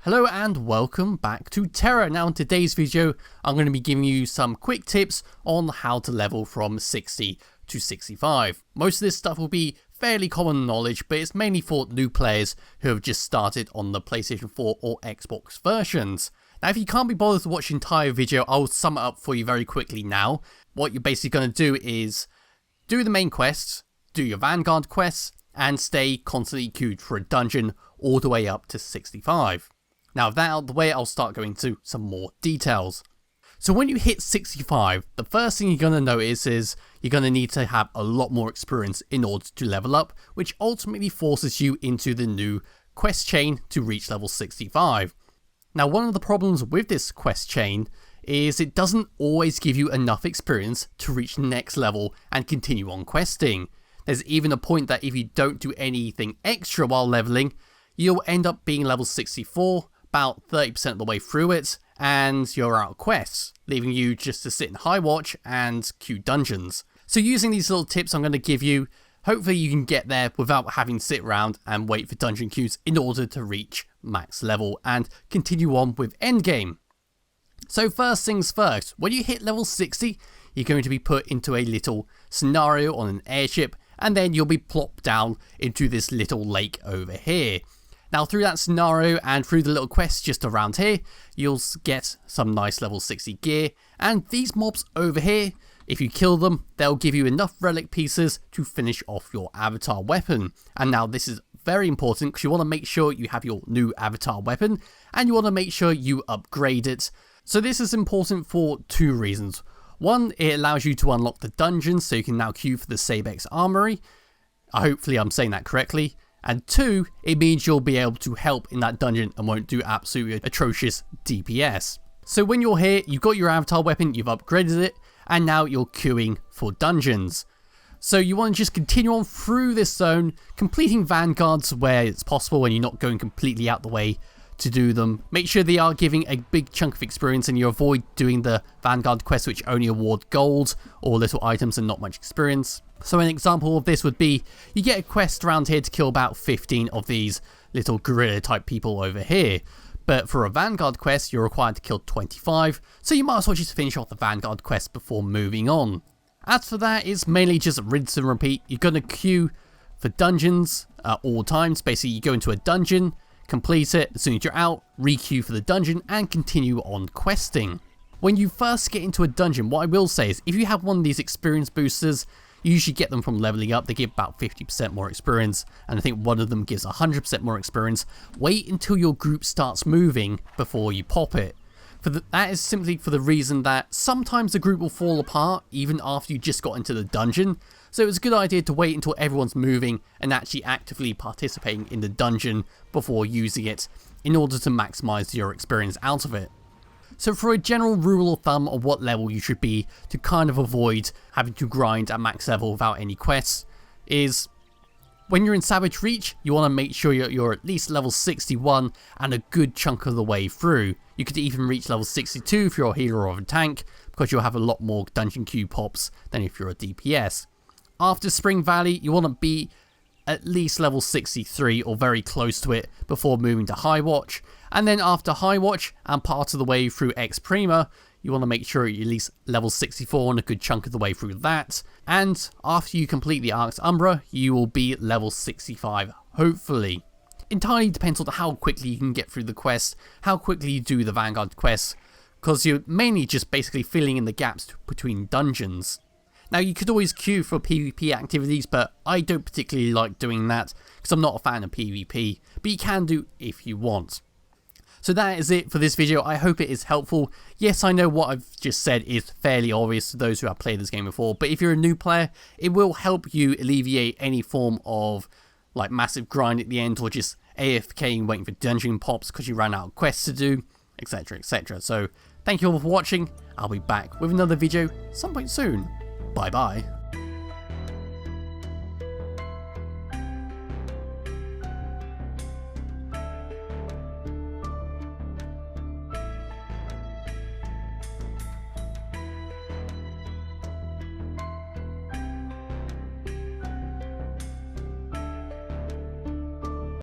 Hello and welcome back to TERA. Now in today's video I'm going to be giving you some quick tips on how to level from 60 to 65. Most of this stuff will be fairly common knowledge, but it's mainly for new players who have just started on the PlayStation 4 or Xbox versions. Now if you can't be bothered to watch the entire video, I'll sum it up for you very quickly now. What you're basically going to do is do the main quests, do your Vanguard quests, and stay constantly queued for a dungeon all the way up to 65. Now with that out of the way, I'll start going into some more details. So when you hit 65, the first thing you're going to notice is you're going to need to have a lot more experience in order to level up, which ultimately forces you into the new quest chain to reach level 65. Now one of the problems with this quest chain is it doesn't always give you enough experience to reach the next level and continue on questing. There's even a point that if you don't do anything extra while leveling, you'll end up being level 64, about 30% of the way through it, and you're out of quests, leaving you just to sit in Highwatch and queue dungeons. So using these little tips I'm going to give you, hopefully you can get there without having to sit around and wait for dungeon queues in order to reach max level and continue on with endgame. So first things first, when you hit level 60, you're going to be put into a little scenario on an airship, and then you'll be plopped down into this little lake over here. Now through that scenario and through the little quests just around here, you'll get some nice level 60 gear, and these mobs over here, if you kill them, they'll give you enough relic pieces to finish off your avatar weapon. And now this is very important because you want to make sure you have your new avatar weapon, and you want to make sure you upgrade it. So this is important for two reasons. One, it allows you to unlock the dungeons, so you can now queue for the Sabex Armory. Hopefully I'm saying that correctly. And two, it means you'll be able to help in that dungeon and won't do absolutely atrocious DPS. So when you're here, you've got your avatar weapon, you've upgraded it, and now you're queuing for dungeons. So you want to just continue on through this zone, completing vanguards where it's possible when you're not going completely out the way to do them. Make sure they are giving a big chunk of experience, and you avoid doing the vanguard quests which only award gold or little items and not much experience. So an example of this would be you get a quest around here to kill about 15 of these little gorilla type people over here, but for a vanguard quest you're required to kill 25, so you might as well just finish off the vanguard quest before moving on. As for that, it's mainly just rinse and repeat. You're going to queue for dungeons at all times. Basically you go into a dungeon, complete it, as soon as you're out, re-queue for the dungeon and continue on questing. When you first get into a dungeon, what I will say is if you have one of these experience boosters, you usually get them from leveling up. They give about 50% more experience, and I think one of them gives 100% more experience. Wait until your group starts moving before you pop it. That is simply for the reason that sometimes the group will fall apart even after you just got into the dungeon. So it's a good idea to wait until everyone's moving and actually actively participating in the dungeon before using it in order to maximize your experience out of it. So for a general rule of thumb of what level you should be to kind of avoid having to grind at max level without any quests is when you're in Savage Reach, you want to make sure you're at least level 61 and a good chunk of the way through. You could even reach level 62 if you're a healer or a tank, because you'll have a lot more dungeon queue pops than if you're a DPS. After Spring Valley, you want to be at least level 63 or very close to it before moving to Highwatch. And then after Highwatch and part of the way through X Prima, you want to make sure you're at least level 64 and a good chunk of the way through that. And after you complete the Arx Umbra, you will be level 65, hopefully. Entirely depends on how quickly you can get through the quest, how quickly you do the Vanguard quests, because you're mainly just basically filling in the gaps between dungeons. Now you could always queue for PvP activities, but I don't particularly like doing that because I'm not a fan of PvP, but you can do if you want. So that is it for this video. I hope it is helpful. Yes, I know what I've just said is fairly obvious to those who have played this game before, but if you're a new player, it will help you alleviate any form of like massive grind at the end or just AFKing waiting for dungeon pops because you ran out of quests to do, etc, etc. So thank you all for watching. I'll be back with another video some point soon. Bye bye.